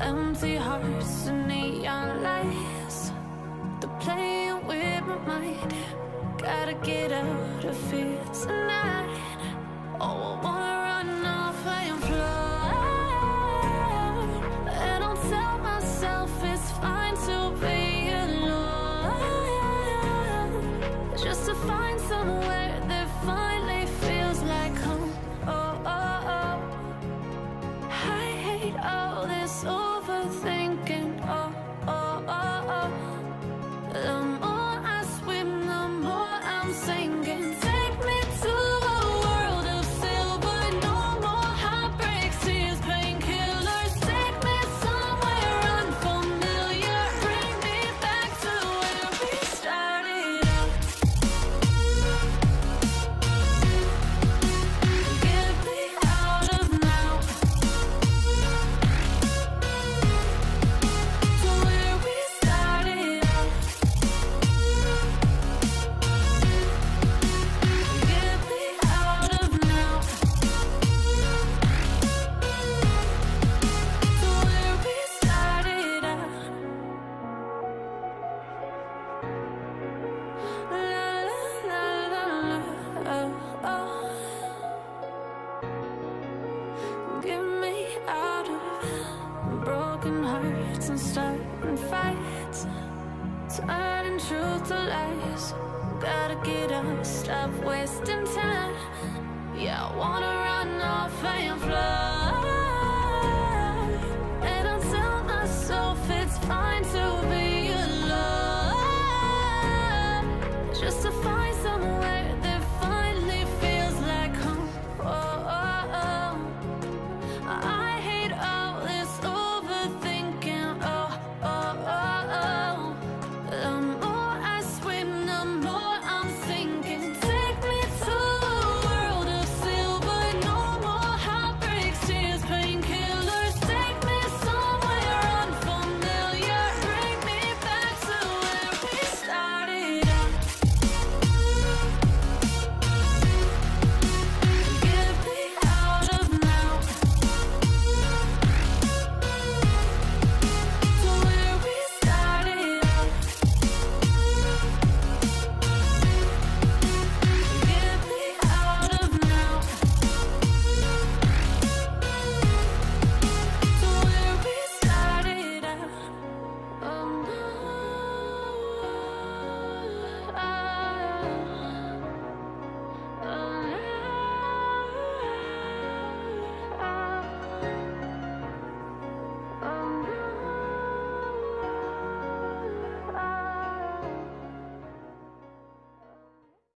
Empty hearts and neon lights, they're playing with my mind. Gotta get out of here tonight. Oh, I wanna run off and fly, and I'll tell myself it's fine to be alone, just to find somewhere that finally feels like home. Oh, oh, oh. I hate all this overthinking. Oh, oh, oh, oh. The more I swim, the more I'm sinking. Take me to a world of silver. No more heartbreaks, tears, painkillers. Take me somewhere unfamiliar. Bring me back to where we started out. Get me out of now, to where we started out. Get me out of now, to where we started out. La la la la, oh, oh. Get me out of broken hearts and starting fights, turning truth to lies. Gotta get up, stop wasting time. Yeah, I wanna run off and fly.